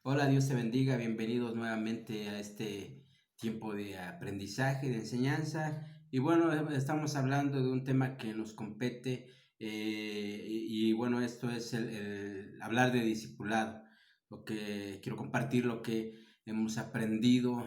Hola, Dios te bendiga, bienvenidos nuevamente a este tiempo de aprendizaje, de enseñanza. Y bueno, estamos hablando de un tema que nos compete y bueno, esto es el hablar de discipulado. Lo que quiero compartir, lo que hemos aprendido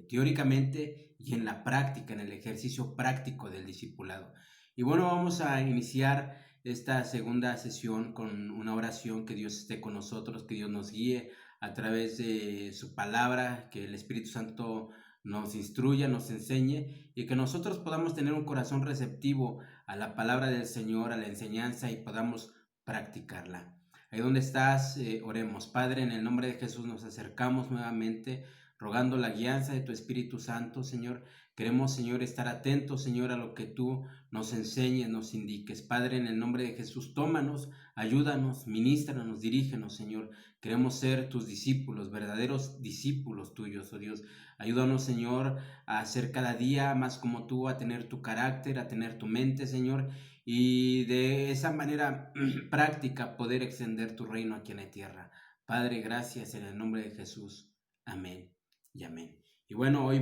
teóricamente y en la práctica, en el ejercicio práctico del discipulado. Y bueno, vamos a iniciar esta segunda sesión con una oración. Que Dios esté con nosotros, que Dios nos guíe a través de su palabra, que el Espíritu Santo nos instruya, nos enseñe y que nosotros podamos tener un corazón receptivo a la palabra del Señor, a la enseñanza y podamos practicarla. Ahí donde estás, oremos. Padre, en el nombre de Jesús nos acercamos nuevamente rogando la guianza de tu Espíritu Santo, Señor. Queremos, Señor, estar atentos, Señor, a lo que tú nos enseñes, nos indiques. Padre, en el nombre de Jesús, tómanos, ayúdanos, ministranos, dirígenos, Señor. Queremos ser tus discípulos, verdaderos discípulos tuyos, oh Dios. Ayúdanos, Señor, a ser cada día más como tú, a tener tu carácter, a tener tu mente, Señor, y de esa manera práctica poder extender tu reino aquí en la tierra. Padre, gracias en el nombre de Jesús. Amén y amén. Y bueno, hoy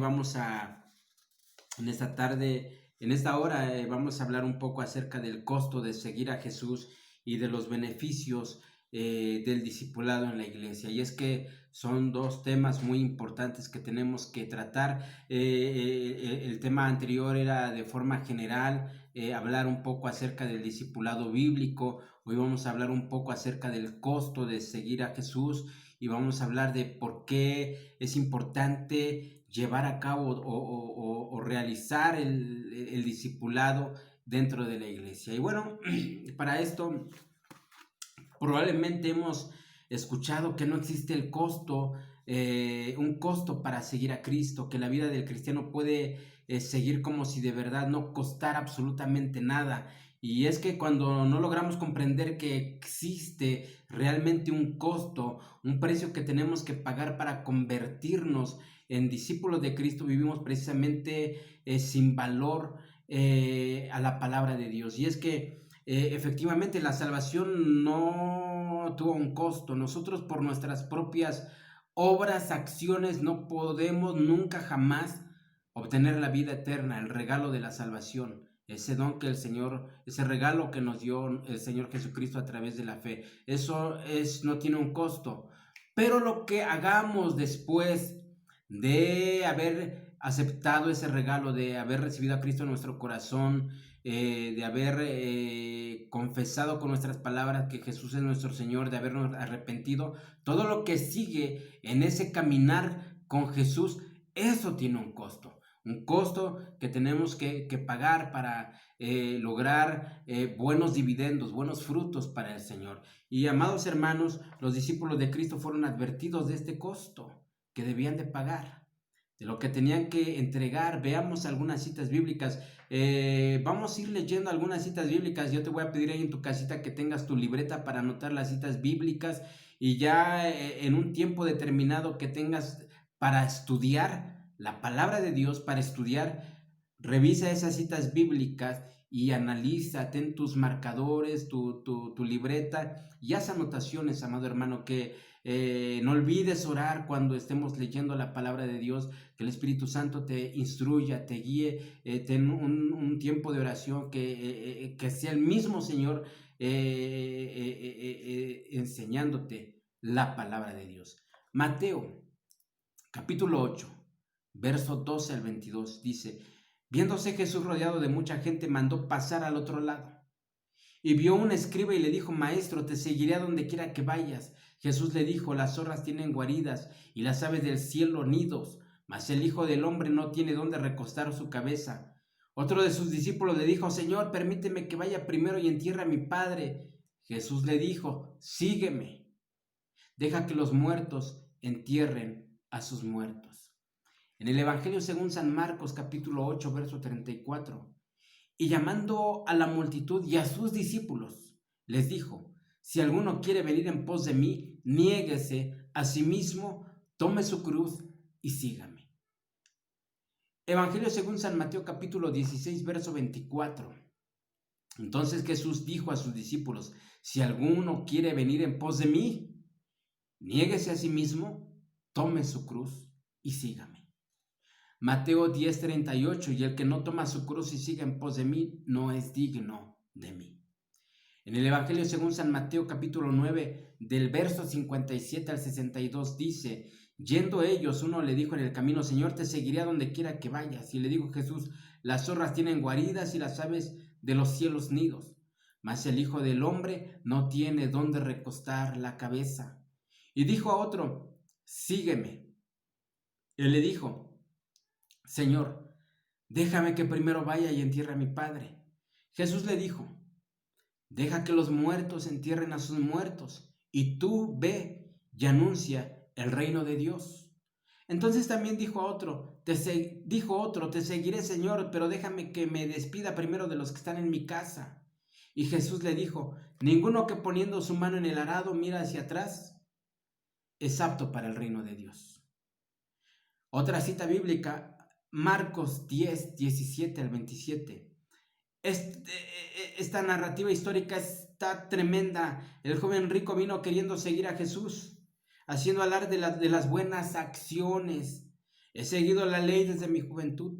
en esta tarde, en esta hora, vamos a hablar un poco acerca del costo de seguir a Jesús y de los beneficios del discipulado en la iglesia. Y es que son dos temas muy importantes que tenemos que tratar. El tema anterior era de forma general, hablar un poco acerca del discipulado bíblico. Hoy vamos a hablar un poco acerca del costo de seguir a Jesús y vamos a hablar de por qué es importante llevar a cabo o realizar el discipulado dentro de la iglesia. Y bueno, para esto probablemente hemos escuchado que no existe el costo, un costo para seguir a Cristo, que la vida del cristiano puede seguir como si de verdad no costara absolutamente nada. Y es que cuando no logramos comprender que existe realmente un costo, un precio que tenemos que pagar para convertirnos en discípulos de Cristo, vivimos precisamente sin valor a la palabra de Dios. Y es que efectivamente la salvación no tuvo un costo. Nosotros por nuestras propias obras, acciones, no podemos nunca jamás obtener la vida eterna, el regalo de la salvación, ese don que el Señor, ese regalo que nos dio el Señor Jesucristo a través de la fe. No tiene un costo. Pero lo que hagamos después de haber aceptado ese regalo, de haber recibido a Cristo en nuestro corazón, de haber confesado con nuestras palabras que Jesús es nuestro Señor, de habernos arrepentido, todo lo que sigue en ese caminar con Jesús, eso tiene un costo que tenemos que pagar para lograr buenos dividendos, buenos frutos para el Señor. Y amados hermanos, los discípulos de Cristo fueron advertidos de este costo que debían de pagar, de lo que tenían que entregar. Veamos algunas citas bíblicas. Vamos a ir leyendo algunas citas bíblicas. Yo te voy a pedir ahí en tu casita que tengas tu libreta para anotar las citas bíblicas y ya en un tiempo determinado que tengas para estudiar la palabra de Dios, para estudiar, revisa esas citas bíblicas y analiza, ten tus marcadores, tu libreta y haz anotaciones, amado hermano, que no olvides orar cuando estemos leyendo la palabra de Dios, que el Espíritu Santo te instruya, te guíe, ten un tiempo de oración, que sea el mismo Señor enseñándote la palabra de Dios. Mateo, capítulo 8, verso 12 al 22, dice: viéndose Jesús rodeado de mucha gente, mandó pasar al otro lado. Y vio un escriba y le dijo: Maestro, te seguiré a donde quiera que vayas. Jesús le dijo: las zorras tienen guaridas y las aves del cielo nidos, mas el Hijo del Hombre no tiene dónde recostar su cabeza. Otro de sus discípulos le dijo: Señor, permíteme que vaya primero y entierre a mi padre. Jesús le dijo: sígueme, deja que los muertos entierren a sus muertos. En el Evangelio según San Marcos, capítulo 8, verso 34. Y llamando a la multitud y a sus discípulos, les dijo: si alguno quiere venir en pos de mí, niéguese a sí mismo, tome su cruz y sígame. Evangelio según San Mateo, capítulo 16, verso 24. Entonces Jesús dijo a sus discípulos: si alguno quiere venir en pos de mí, niéguese a sí mismo, tome su cruz y sígame. Mateo 10:38, y el que no toma su cruz y sigue en pos de mí, no es digno de mí. En el Evangelio según San Mateo capítulo 9, del verso 57 al 62 dice, yendo ellos, uno le dijo en el camino, Señor, te seguiré a donde quiera que vayas. Y le dijo Jesús, las zorras tienen guaridas y las aves de los cielos nidos, mas el Hijo del Hombre no tiene dónde recostar la cabeza. Y dijo a otro, sígueme. Él le dijo, Señor, déjame que primero vaya y entierre a mi padre. Jesús le dijo, deja que los muertos entierren a sus muertos, y tú ve y anuncia el reino de Dios. Entonces también dijo otro, te seguiré, Señor, pero déjame que me despida primero de los que están en mi casa. Y Jesús le dijo, ninguno que poniendo su mano en el arado mira hacia atrás es apto para el reino de Dios. Otra cita bíblica, Marcos 10:17 al 27. Esta narrativa histórica está tremenda. El joven rico vino queriendo seguir a Jesús, haciendo alarde de las buenas acciones. He seguido la ley desde mi juventud.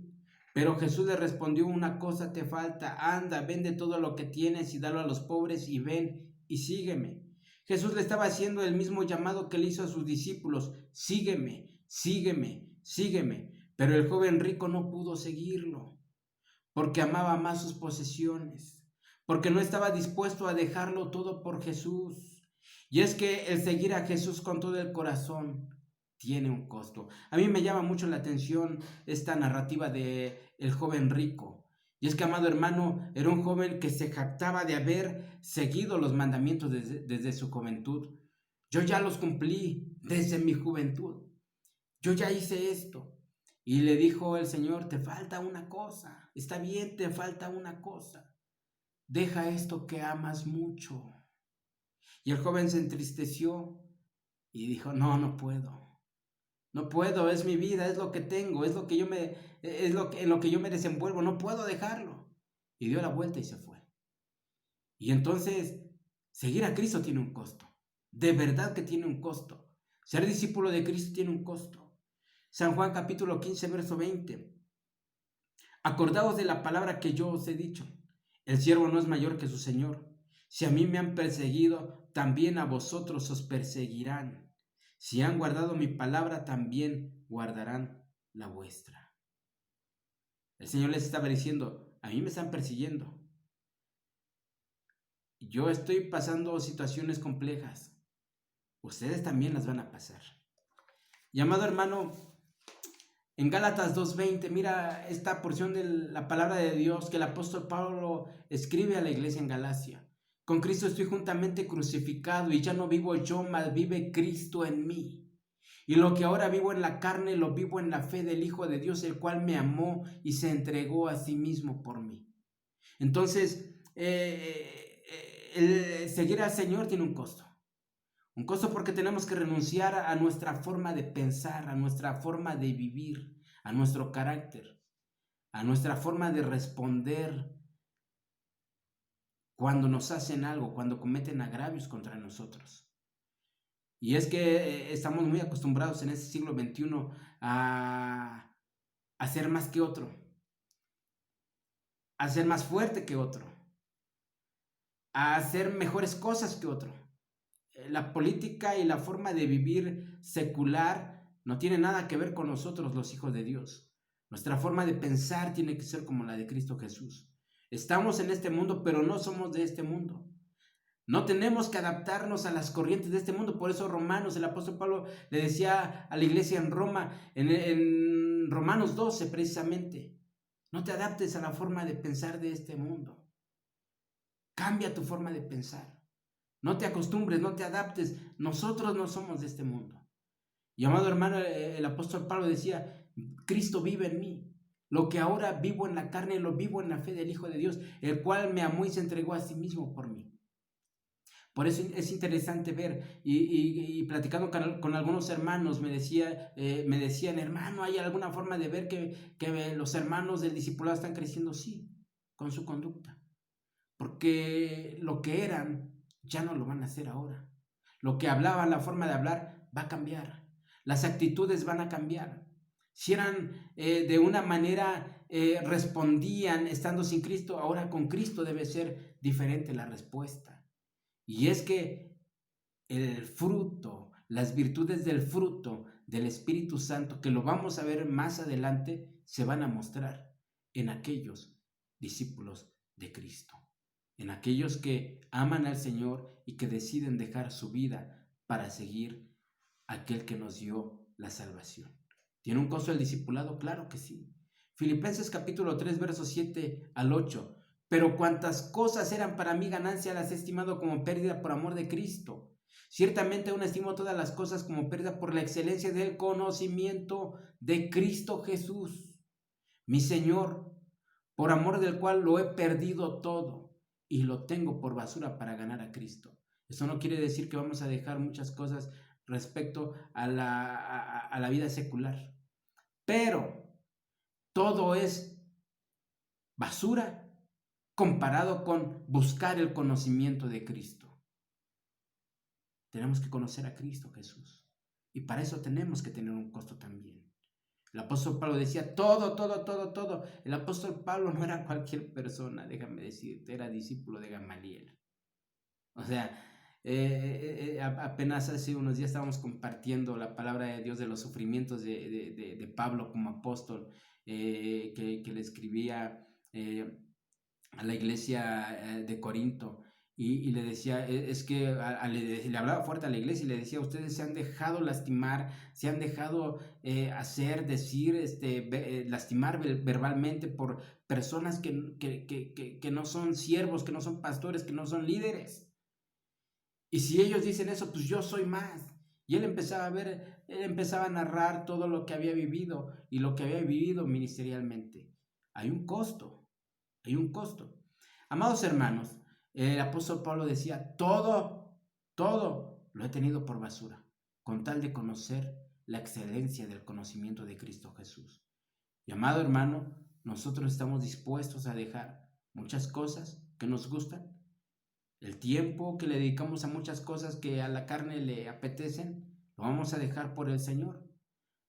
Pero Jesús le respondió, una cosa te falta, anda, vende todo lo que tienes y dalo a los pobres y ven y sígueme. Jesús le estaba haciendo el mismo llamado que le hizo a sus discípulos, sígueme, sígueme, sígueme. Pero el joven rico no pudo seguirlo, porque amaba más sus posesiones, porque no estaba dispuesto a dejarlo todo por Jesús. Y es que el seguir a Jesús con todo el corazón tiene un costo. A mí me llama mucho la atención esta narrativa de el joven rico. Y es que, amado hermano, era un joven que se jactaba de haber seguido los mandamientos desde su juventud. Yo ya los cumplí desde mi juventud. Yo ya hice esto. Y le dijo el Señor, te falta una cosa. Está bien, te falta una cosa. Deja esto que amas mucho. Y el joven se entristeció y dijo, no puedo. No puedo, es mi vida, es lo que tengo, es lo que en lo que yo me desenvuelvo, no puedo dejarlo. Y dio la vuelta y se fue. Y entonces, seguir a Cristo tiene un costo. De verdad que tiene un costo. Ser discípulo de Cristo tiene un costo. San Juan capítulo 15, verso 20. Acordaos de la palabra que yo os he dicho. El siervo no es mayor que su Señor. Si a mí me han perseguido, también a vosotros os perseguirán. Si han guardado mi palabra, también guardarán la vuestra. El Señor les estaba diciendo, a mí me están persiguiendo. Yo estoy pasando situaciones complejas. Ustedes también las van a pasar. Y amado hermano, en Gálatas 2:20, mira esta porción de la palabra de Dios que el apóstol Pablo escribe a la iglesia en Galacia. Con Cristo estoy juntamente crucificado y ya no vivo yo, mas vive Cristo en mí. Y lo que ahora vivo en la carne, lo vivo en la fe del Hijo de Dios, el cual me amó y se entregó a sí mismo por mí. Entonces, el seguir al Señor tiene un costo. Un costo porque tenemos que renunciar a nuestra forma de pensar, a nuestra forma de vivir, a nuestro carácter, a nuestra forma de responder cuando nos hacen algo, cuando cometen agravios contra nosotros. Y es que estamos muy acostumbrados en este siglo XXI a ser más que otro, a ser más fuerte que otro, a hacer mejores cosas que otro. La política y la forma de vivir secular no tiene nada que ver con nosotros, los hijos de Dios. Nuestra forma de pensar tiene que ser como la de Cristo Jesús. Estamos en este mundo, pero no somos de este mundo. No tenemos que adaptarnos a las corrientes de este mundo. Por eso Romanos, el apóstol Pablo le decía a la iglesia en Roma, en Romanos 12 precisamente, no te adaptes a la forma de pensar de este mundo. Cambia tu forma de pensar. No te acostumbres, no te adaptes. Nosotros no somos de este mundo. Y amado hermano, el apóstol Pablo decía, Cristo vive en mí. Lo que ahora vivo en la carne, lo vivo en la fe del Hijo de Dios, el cual me amó y se entregó a sí mismo por mí. Por eso es interesante ver, y platicando con algunos hermanos, me decían, hermano, ¿hay alguna forma de ver que los hermanos del discipulado están creciendo? Sí, con su conducta. Porque lo que eran, ya no lo van a hacer ahora. Lo que hablaban, la forma de hablar, va a cambiar. Las actitudes van a cambiar. Si eran de una manera, respondían estando sin Cristo, ahora con Cristo debe ser diferente la respuesta. Y es que el fruto, las virtudes del fruto del Espíritu Santo, que lo vamos a ver más adelante, se van a mostrar en aquellos discípulos de Cristo, en aquellos que aman al Señor y que deciden dejar su vida para seguir a aquel que nos dio la salvación. ¿Tiene un costo el discipulado? Claro que sí. Filipenses capítulo 3, versos 7 al 8. Pero cuantas cosas eran para mí ganancia, las he estimado como pérdida por amor de Cristo. Ciertamente aún estimo todas las cosas como pérdida por la excelencia del conocimiento de Cristo Jesús, mi Señor, por amor del cual lo he perdido todo y lo tengo por basura para ganar a Cristo. Eso no quiere decir que vamos a dejar muchas cosas respecto a la vida secular, pero todo es basura comparado con buscar el conocimiento de Cristo. Tenemos que conocer a Cristo Jesús. Y para eso tenemos que tener un costo también. El apóstol Pablo decía todo, todo, todo, todo. El apóstol Pablo no era cualquier persona, déjame decirte, era discípulo de Gamaliel. O sea, apenas hace unos días estábamos compartiendo la palabra de Dios de los sufrimientos de Pablo como apóstol, que le escribía a la iglesia de Corinto. Y le decía, es que le hablaba fuerte a la iglesia y le decía, ustedes se han dejado lastimar, se han dejado hacer, decir, lastimar verbalmente por personas que no son siervos, que no son pastores, que no son líderes. Y si ellos dicen eso, pues yo soy más. Y él empezaba a narrar todo lo que había vivido y lo que había vivido ministerialmente. Hay un costo, hay un costo. Amados hermanos, el apóstol Pablo decía, todo lo he tenido por basura, con tal de conocer la excelencia del conocimiento de Cristo Jesús. Y amado hermano, nosotros estamos dispuestos a dejar muchas cosas que nos gustan, el tiempo que le dedicamos a muchas cosas que a la carne le apetecen, lo vamos a dejar por el Señor.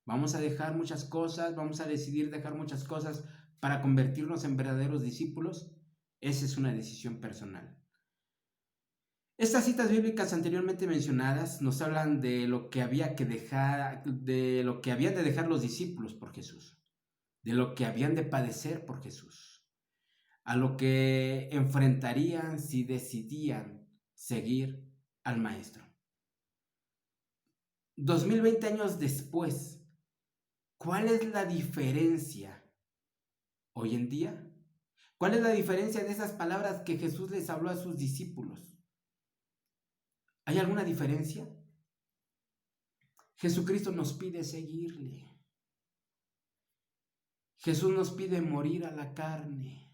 Vamos a dejar muchas cosas, vamos a decidir dejar muchas cosas para convertirnos en verdaderos discípulos. Esa es una decisión personal. Estas citas bíblicas anteriormente mencionadas nos hablan de lo que había que dejar, de lo que habían de dejar los discípulos por Jesús, de lo que habían de padecer por Jesús, a lo que enfrentarían si decidían seguir al Maestro. 2020 años después, ¿cuál es la diferencia hoy en día? ¿Cuál es la diferencia de esas palabras que Jesús les habló a sus discípulos? ¿Hay alguna diferencia? Jesucristo nos pide seguirle. Jesús nos pide morir a la carne.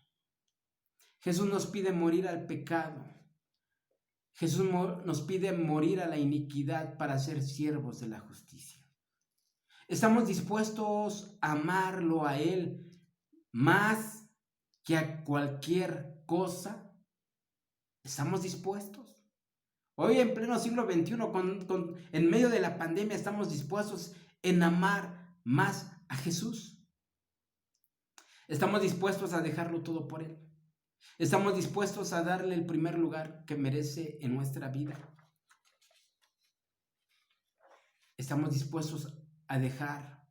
Jesús nos pide morir al pecado. Jesús nos pide morir a la iniquidad para ser siervos de la justicia. Estamos dispuestos a amarlo a Él más que a cualquier cosa. ¿Estamos dispuestos? Hoy en pleno siglo XXI, en medio de la pandemia, estamos dispuestos en amar más a Jesús. Estamos dispuestos a dejarlo todo por Él. Estamos dispuestos a darle el primer lugar que merece en nuestra vida. Estamos dispuestos a dejar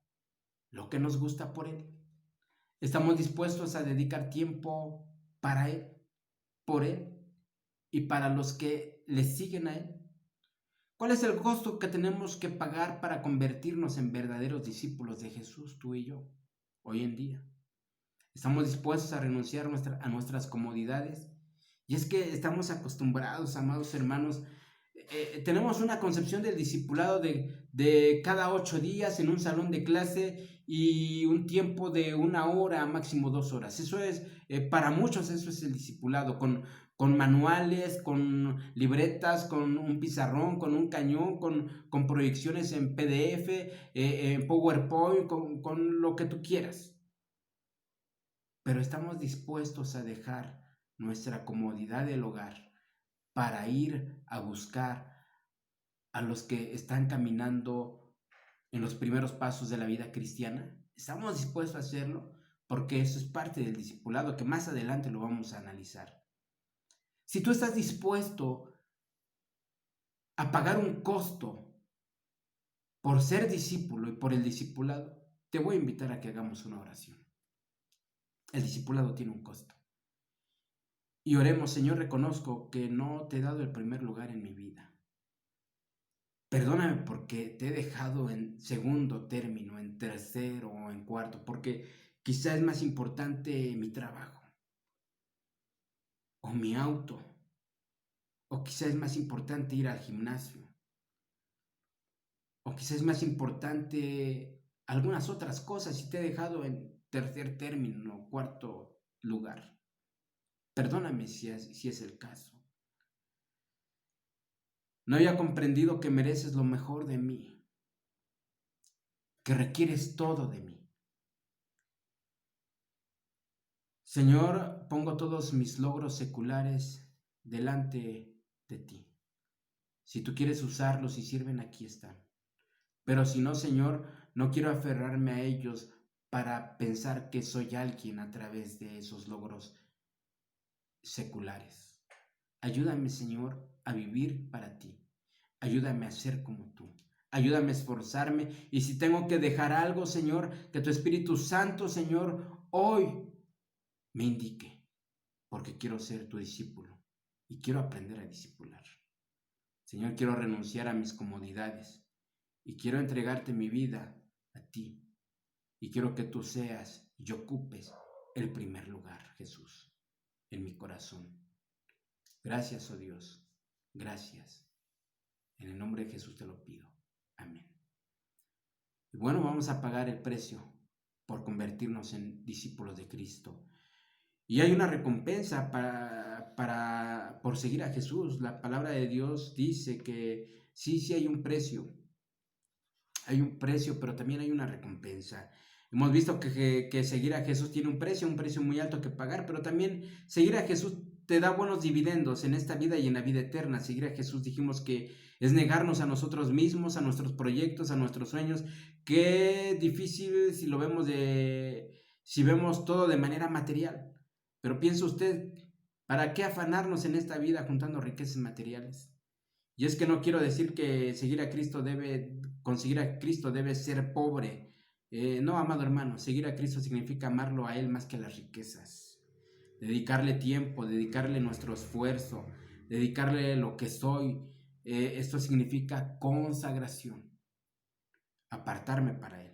lo que nos gusta por Él. Estamos dispuestos a dedicar tiempo para Él, por Él y para los que le siguen a Él. ¿Cuál es el costo que tenemos que pagar para convertirnos en verdaderos discípulos de Jesús, tú y yo, hoy en día? ¿Estamos dispuestos a renunciar a nuestras comodidades? Y es que estamos acostumbrados, amados hermanos, tenemos una concepción del discipulado de cada 8 días en un salón de clase y un tiempo de 1 hora, máximo 2 horas. Eso es, para muchos eso es el discipulado, con manuales, con libretas, con un pizarrón, con un cañón, con proyecciones en PDF, en PowerPoint, con lo que tú quieras. Pero estamos dispuestos a dejar nuestra comodidad del hogar para ir a buscar a los que están caminando en los primeros pasos de la vida cristiana? ¿Estamos dispuestos a hacerlo? Porque eso es parte del discipulado, que más adelante lo vamos a analizar. Si tú estás dispuesto a pagar un costo por ser discípulo y por el discipulado, te voy a invitar a que hagamos una oración. El discipulado tiene un costo. Y oremos: Señor, reconozco que no te he dado el primer lugar en mi vida. Perdóname porque te he dejado en segundo término, en tercero o en cuarto, porque quizá es más importante mi trabajo, o mi auto, o quizá es más importante ir al gimnasio, o quizá es más importante algunas otras cosas y te he dejado en tercer término o cuarto lugar. Perdóname si es el caso. No había comprendido que mereces lo mejor de mí, que requieres todo de mí. Señor, pongo todos mis logros seculares delante de ti. Si tú quieres usarlos y sirven, aquí están. Pero si no, Señor, no quiero aferrarme a ellos para pensar que soy alguien a través de esos logros seculares. Ayúdame, Señor, a vivir para ti. Ayúdame a ser como tú. Ayúdame a esforzarme. Y si tengo que dejar algo, Señor, que tu Espíritu Santo, Señor, hoy me indique, porque quiero ser tu discípulo y quiero aprender a discipular. Señor, quiero renunciar a mis comodidades y quiero entregarte mi vida a ti. Y quiero que tú seas y ocupes el primer lugar, Jesús, en mi corazón. Gracias, oh Dios. Gracias. En el nombre de Jesús te lo pido. Amén. Y bueno, vamos a pagar el precio por convertirnos en discípulos de Cristo. Y hay una recompensa por seguir a Jesús. La palabra de Dios dice que sí hay un precio. Hay un precio, pero también hay una recompensa. Hemos visto que seguir a Jesús tiene un precio muy alto que pagar, pero también seguir a Jesús te da buenos dividendos en esta vida y en la vida eterna. Seguir a Jesús, dijimos que es negarnos a nosotros mismos, a nuestros proyectos, a nuestros sueños. Qué difícil si vemos todo de manera material. Pero piensa usted, ¿para qué afanarnos en esta vida juntando riquezas materiales? Y es que no quiero decir que conseguir a Cristo debe ser pobre. No, amado hermano, seguir a Cristo significa amarlo a Él más que las riquezas. Dedicarle tiempo, dedicarle nuestro esfuerzo, dedicarle lo que soy. Esto significa consagración, apartarme para Él.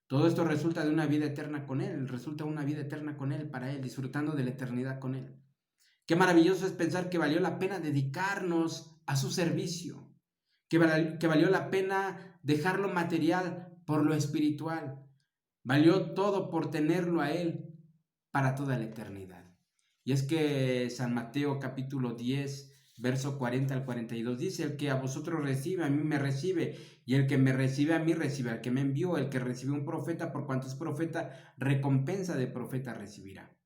Todo esto resulta de una vida eterna con Él, resulta una vida eterna con Él, para Él, disfrutando de la eternidad con Él. Qué maravilloso es pensar que valió la pena dedicarnos a su servicio, que valió la pena dejar lo material por lo espiritual. Valió todo por tenerlo a Él para toda la eternidad. Y es que San Mateo capítulo 10, verso 40 al 42 dice: el que a vosotros recibe, a mí me recibe, y el que me recibe, a mí recibe. Al que me envió, el que recibe un profeta, por cuanto es profeta, recompensa de profeta recibirá.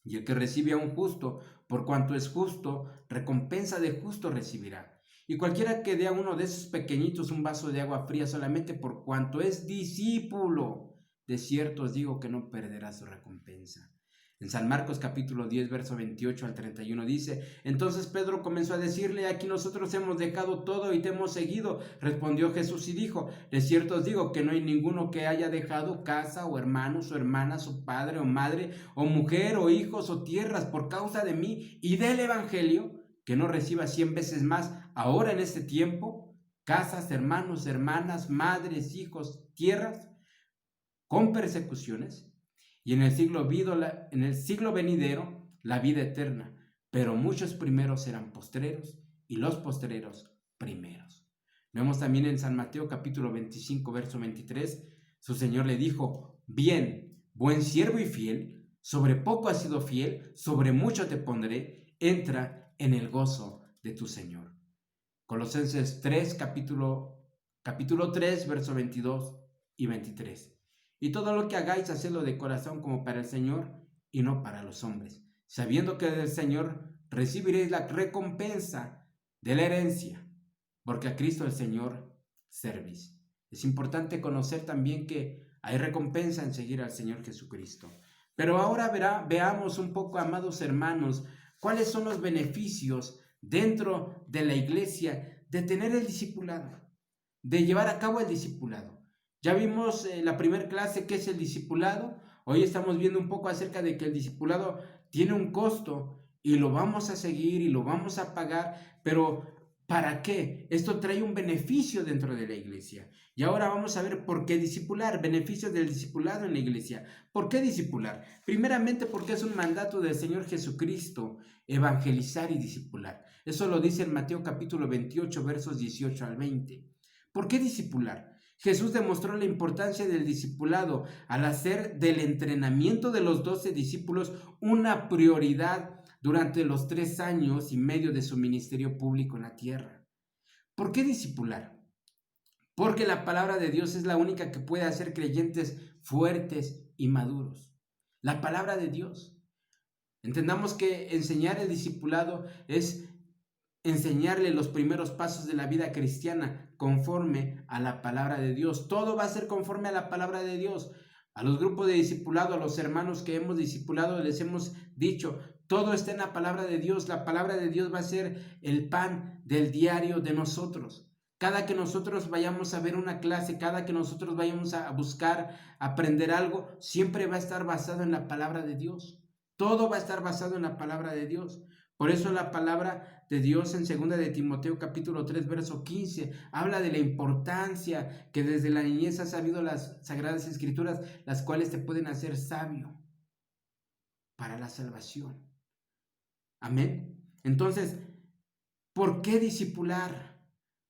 Y el que recibe a un justo, por cuanto es justo, recompensa de justo recibirá. Y cualquiera que dé a uno de esos pequeñitos un vaso de agua fría solamente por cuanto es discípulo, de cierto os digo que no perderá su recompensa. En San Marcos capítulo 10, verso 28 al 31 dice: entonces Pedro comenzó a decirle: aquí nosotros hemos dejado todo y te hemos seguido. Respondió Jesús y dijo: de cierto os digo que no hay ninguno que haya dejado casa o hermanos o hermanas o padre o madre o mujer o hijos o tierras por causa de mí y del evangelio, que no reciba 100 veces más ahora en este tiempo, casas, hermanos, hermanas, madres, hijos, tierras, con persecuciones, y en el siglo venidero la vida eterna. Pero muchos primeros serán postreros y los postreros primeros. Vemos también en San Mateo capítulo 25, verso 23, su Señor le dijo: bien, buen siervo y fiel, sobre poco has sido fiel, sobre mucho te pondré, entra en el gozo de tu Señor. Colosenses 3, capítulo 3, verso 22 y 23. Y todo lo que hagáis, hacedlo de corazón como para el Señor y no para los hombres, sabiendo que del Señor recibiréis la recompensa de la herencia, porque a Cristo el Señor servís. Es importante conocer también que hay recompensa en seguir al Señor Jesucristo. Pero ahora veamos un poco, amados hermanos, cuáles son los beneficios dentro de la iglesia de tener el discipulado, de llevar a cabo el discipulado. Ya vimos en la primera clase qué es el discipulado. Hoy estamos viendo un poco acerca de que el discipulado tiene un costo y lo vamos a seguir y lo vamos a pagar, pero ¿para qué? Esto trae un beneficio dentro de la iglesia. Y ahora vamos a ver por qué discipular, beneficios del discipulado en la iglesia. ¿Por qué discipular? Primeramente porque es un mandato del Señor Jesucristo, evangelizar y discipular. Eso lo dice en Mateo capítulo 28, versos 18 al 20. ¿Por qué discipular? Jesús demostró la importancia del discipulado al hacer del entrenamiento de los 12 discípulos una prioridad durante los 3 años y medio de su ministerio público en la tierra. ¿Por qué discipular? Porque la palabra de Dios es la única que puede hacer creyentes fuertes y maduros. La palabra de Dios. Entendamos que enseñar el discipulado es enseñarle los primeros pasos de la vida cristiana conforme a la palabra de Dios. Todo va a ser conforme a la palabra de Dios. A los grupos de discipulado, a los hermanos que hemos discipulado, les hemos dicho, todo está en la palabra de Dios. La palabra de Dios va a ser el pan del diario de nosotros. Cada que nosotros vayamos a ver una clase, cada que nosotros vayamos a buscar aprender algo, siempre va a estar basado en la palabra de Dios. Todo va a estar basado en la palabra de Dios. Por eso la palabra de Dios en 2 de Timoteo capítulo 3 verso 15 habla de la importancia que desde la niñez has sabido las sagradas escrituras, las cuales te pueden hacer sabio para la salvación. Amén. Entonces, ¿por qué discipular?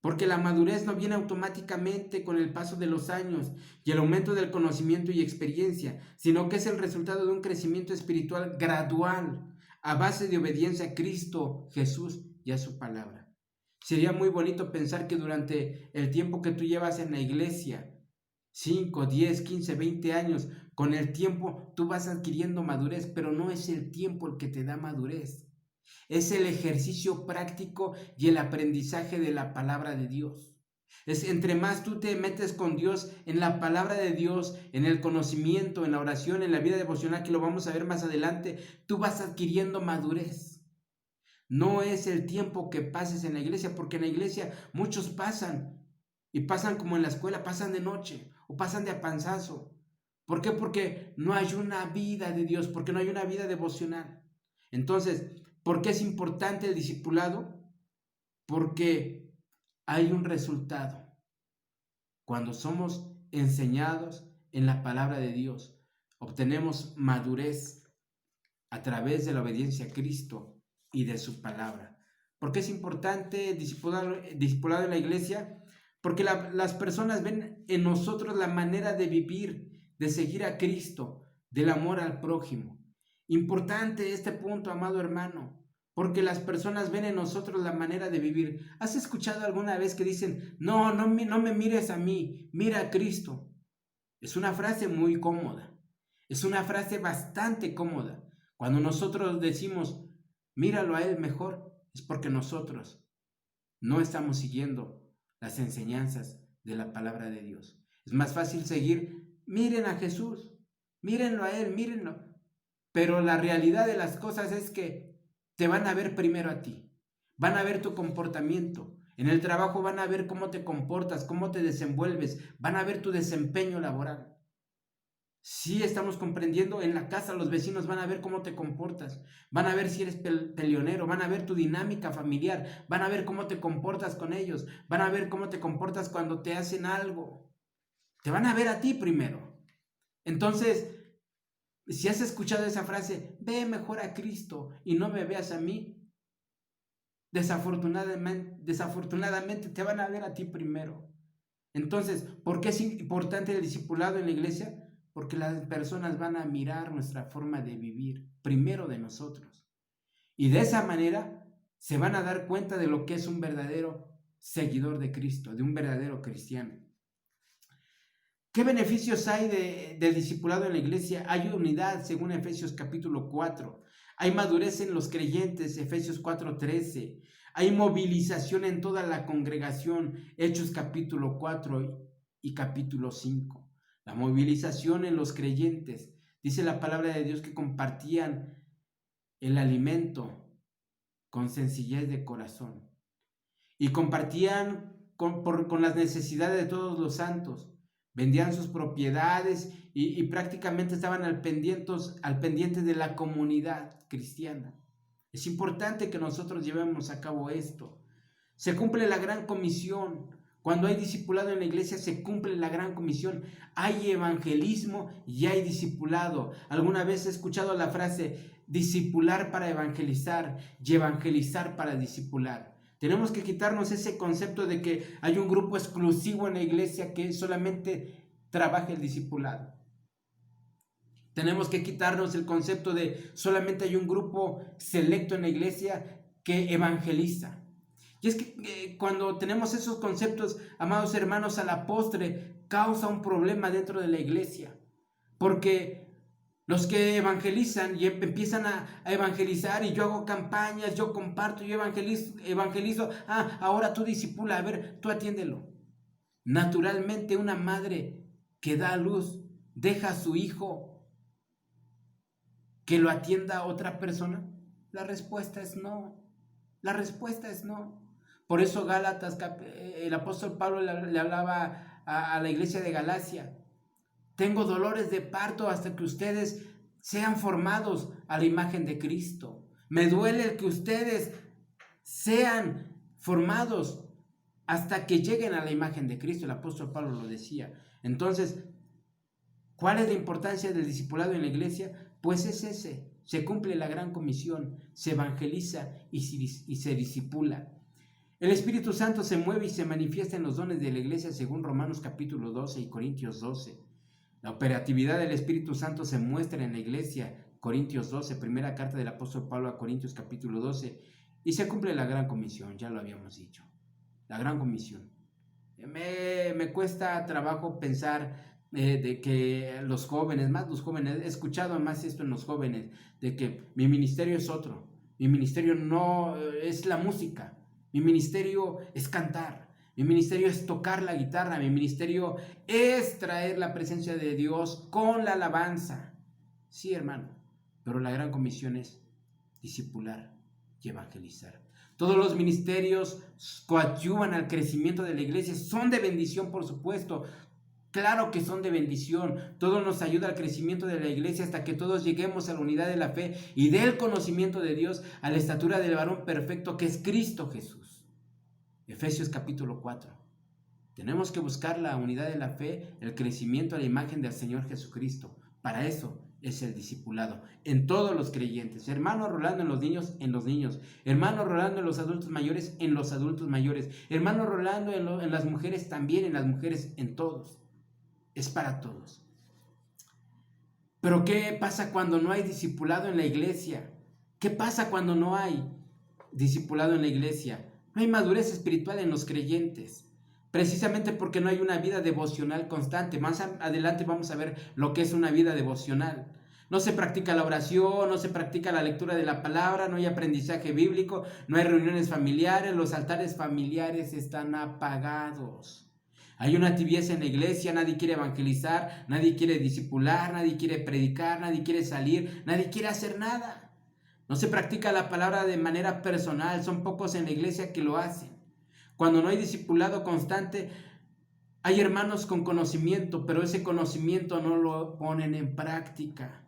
Porque la madurez no viene automáticamente con el paso de los años y el aumento del conocimiento y experiencia, sino que es el resultado de un crecimiento espiritual gradual, a base de obediencia a Cristo, Jesús y a su palabra. Sería muy bonito pensar que durante el tiempo que tú llevas en la iglesia, 5, 10, 15, 20 años, con el tiempo tú vas adquiriendo madurez, pero no es el tiempo el que te da madurez. Es el ejercicio práctico y el aprendizaje de la palabra de Dios. Es entre más tú te metes con Dios en la palabra de Dios, en el conocimiento, en la oración, en la vida devocional, que lo vamos a ver más adelante, tú vas adquiriendo madurez. No es el tiempo que pases en la iglesia, porque en la iglesia muchos pasan y pasan como en la escuela, pasan de noche o pasan de a panzazo. ¿Por qué? Porque no hay una vida de Dios, porque no hay una vida devocional. Entonces, ¿por qué es importante el discipulado? Porque hay un resultado. Cuando somos enseñados en la palabra de Dios, obtenemos madurez a través de la obediencia a Cristo y de su palabra. ¿Por qué es importante el discipulado en la iglesia? Porque las personas ven en nosotros la manera de vivir, de seguir a Cristo, del amor al prójimo. Importante este punto, amado hermano, porque las personas ven en nosotros la manera de vivir. ¿Has escuchado alguna vez que dicen, no me mires a mí, mira a Cristo? Es una frase muy cómoda, es una frase bastante cómoda. Cuando nosotros decimos, míralo a Él mejor, es porque nosotros no estamos siguiendo las enseñanzas de la palabra de Dios. Es más fácil seguir, miren a Jesús, mírenlo a Él, mírenlo. Pero la realidad de las cosas es que te van a ver primero a ti, van a ver tu comportamiento. En el trabajo van a ver cómo te comportas, cómo te desenvuelves, van a ver tu desempeño laboral. Sí, estamos comprendiendo, en la casa los vecinos van a ver cómo te comportas, van a ver si eres peleonero, van a ver tu dinámica familiar, van a ver cómo te comportas con ellos, van a ver cómo te comportas cuando te hacen algo. Te van a ver a ti primero. Entonces, si has escuchado esa frase, ve mejor a Cristo y no me veas a mí, desafortunadamente te van a ver a ti primero. Entonces, ¿por qué es importante el discipulado en la iglesia? Porque las personas van a mirar nuestra forma de vivir primero de nosotros. Y de esa manera se van a dar cuenta de lo que es un verdadero seguidor de Cristo, de un verdadero cristiano. ¿Qué beneficios hay del discipulado en la iglesia? Hay unidad, según Efesios capítulo 4. Hay madurez en los creyentes, Efesios 4:13. Hay movilización en toda la congregación. Hechos capítulo 4 y capítulo 5. La movilización en los creyentes. Dice la palabra de Dios que compartían el alimento con sencillez de corazón. Y compartían con las necesidades de todos los santos. Vendían sus propiedades y prácticamente estaban al pendiente de la comunidad cristiana. Es importante que nosotros llevemos a cabo esto. Se cumple la gran comisión. Cuando hay discipulado en la iglesia, se cumple la gran comisión. Hay evangelismo y hay discipulado. Alguna vez he escuchado la frase discipular para evangelizar y evangelizar para discipular. Tenemos que quitarnos ese concepto de que hay un grupo exclusivo en la iglesia que solamente trabaja el discipulado. Tenemos que quitarnos el concepto de solamente hay un grupo selecto en la iglesia que evangeliza. Y es que cuando tenemos esos conceptos, amados hermanos, a la postre causa un problema dentro de la iglesia. Porque los que evangelizan y empiezan a evangelizar y yo hago campañas, yo comparto, yo evangelizo, ahora tú discipula, a ver, tú atiéndelo. Naturalmente una madre que da a luz deja a su hijo que lo atienda a otra persona. La respuesta es no. La respuesta es no. Por eso Gálatas, el apóstol Pablo le hablaba a la iglesia de Galacia. Tengo dolores de parto hasta que ustedes sean formados a la imagen de Cristo. Me duele el que ustedes sean formados hasta que lleguen a la imagen de Cristo. El apóstol Pablo lo decía. Entonces, ¿cuál es la importancia del discipulado en la iglesia? Pues es ese. Se cumple la gran comisión, se evangeliza y se discipula. El Espíritu Santo se mueve y se manifiesta en los dones de la iglesia según Romanos capítulo 12 y Corintios 12. La operatividad del Espíritu Santo se muestra en la iglesia, Corintios 12, primera carta del apóstol Pablo a Corintios capítulo 12, y se cumple la gran comisión, ya lo habíamos dicho, la gran comisión. Me cuesta trabajo pensar de que los jóvenes, he escuchado más esto en los jóvenes, de que mi ministerio es otro, mi ministerio no es la música, mi ministerio es cantar, mi ministerio es tocar la guitarra, mi ministerio es traer la presencia de Dios con la alabanza. Sí, hermano, pero la gran comisión es discipular y evangelizar. Todos los ministerios coadyuvan al crecimiento de la iglesia, son de bendición, por supuesto. Claro que son de bendición. Todo nos ayuda al crecimiento de la iglesia hasta que todos lleguemos a la unidad de la fe y del conocimiento de Dios, a la estatura del varón perfecto que es Cristo Jesús. Efesios capítulo 4. Tenemos que buscar la unidad de la fe, el crecimiento a la imagen del Señor Jesucristo. Para eso es el discipulado en todos los creyentes. Hermano Rolando en los niños. Hermano Rolando en los adultos mayores, en los adultos mayores. Hermano Rolando en las mujeres también, en las mujeres, en todos. Es para todos. Pero ¿qué pasa cuando no hay discipulado en la iglesia? ¿Qué pasa cuando no hay discipulado en la iglesia? No hay madurez espiritual en los creyentes. Precisamente porque no hay una vida devocional constante. Más adelante vamos a ver lo que es una vida devocional. No se practica la oración, no se practica la lectura de la palabra, no hay aprendizaje bíblico, no hay reuniones familiares, los altares familiares están apagados. Hay una tibieza en la iglesia, nadie quiere evangelizar, nadie quiere discipular, nadie quiere predicar, nadie quiere salir, nadie quiere hacer nada. No se practica la palabra de manera personal, son pocos en la iglesia que lo hacen. Cuando no hay discipulado constante, hay hermanos con conocimiento, pero ese conocimiento no lo ponen en práctica.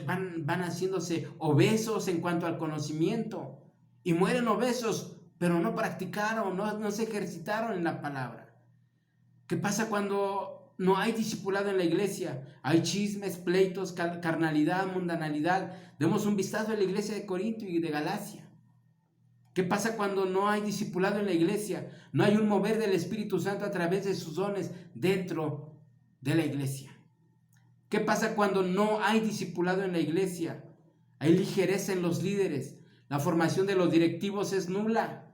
Van haciéndose obesos en cuanto al conocimiento y mueren obesos, pero no practicaron, no se ejercitaron en la palabra. ¿Qué pasa cuando no hay discipulado en la iglesia? Hay chismes, pleitos, carnalidad, mundanalidad. Demos un vistazo a la iglesia de Corinto y de Galacia. ¿Qué pasa cuando no hay discipulado en la iglesia? No hay un mover del Espíritu Santo a través de sus dones dentro de la iglesia. ¿Qué pasa cuando no hay discipulado en la iglesia? Hay ligereza en los líderes. La formación de los directivos es nula.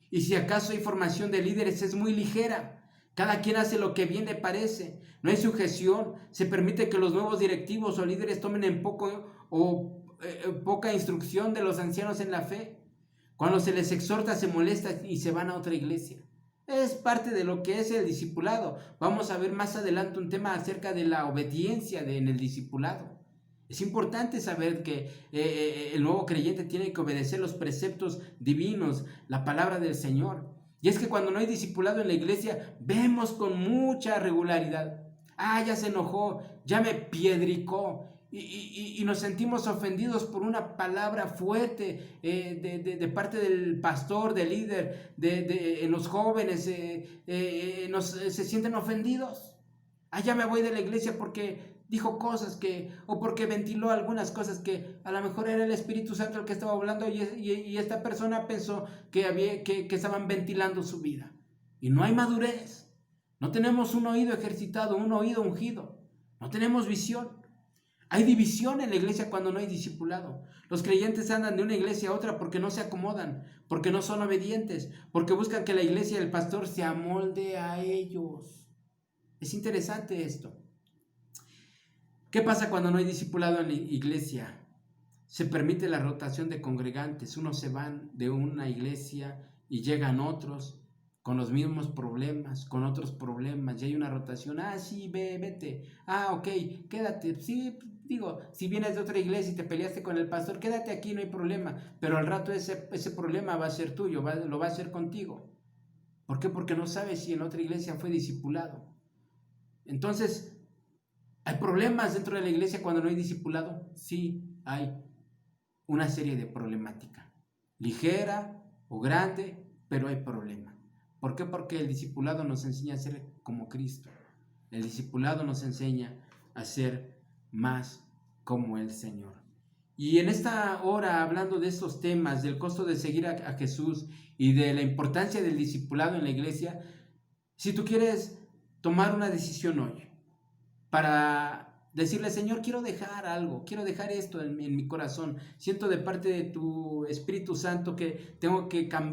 Y si acaso hay formación de líderes, es muy ligera. Cada quien hace lo que bien le parece. No hay sujeción. Se permite que los nuevos directivos o líderes tomen en poca instrucción de los ancianos en la fe. Cuando se les exhorta, se molestan y se van a otra iglesia. Es parte de lo que es el discipulado. Vamos a ver más adelante un tema acerca de la obediencia en el discipulado. Es importante saber que el nuevo creyente tiene que obedecer los preceptos divinos, la palabra del Señor. Y es que cuando no hay discipulado en la iglesia, vemos con mucha regularidad: ya se enojó, ya me piedricó. Y nos sentimos ofendidos por una palabra fuerte de parte del pastor, del líder, en los jóvenes, se sienten ofendidos. Ya me voy de la iglesia porque dijo cosas o porque ventiló algunas cosas que a lo mejor era el Espíritu Santo el que estaba hablando, y esta persona pensó que estaban ventilando su vida. Y no hay madurez. No tenemos un oído ejercitado, un oído ungido. No tenemos visión. Hay división en la iglesia cuando no hay discipulado. Los creyentes andan de una iglesia a otra porque no se acomodan, porque no son obedientes, porque buscan que la iglesia y el pastor se amolde a ellos. Es interesante esto. ¿Qué pasa cuando no hay discipulado en la iglesia? Se permite la rotación de congregantes. Unos se van de una iglesia y llegan otros con los mismos problemas, con otros problemas, y hay una rotación. Sí, vete. Ok, quédate. Sí, digo, si vienes de otra iglesia y te peleaste con el pastor, quédate aquí, no hay problema. Pero al rato ese problema va a ser tuyo, lo va a hacer contigo. ¿Por qué? Porque no sabes si en otra iglesia fue discipulado. Entonces, ¿hay problemas dentro de la iglesia cuando no hay discipulado? Sí, hay una serie de problemática. Ligera o grande, pero hay problema. ¿Por qué? Porque el discipulado nos enseña a ser como Cristo. El discipulado nos enseña a ser más como el Señor. Y en esta hora, hablando de estos temas, del costo de seguir a Jesús y de la importancia del discipulado en la iglesia, si tú quieres tomar una decisión hoy para decirle: Señor, quiero dejar algo, quiero dejar esto en mi corazón, siento de parte de tu Espíritu Santo que tengo que cambiar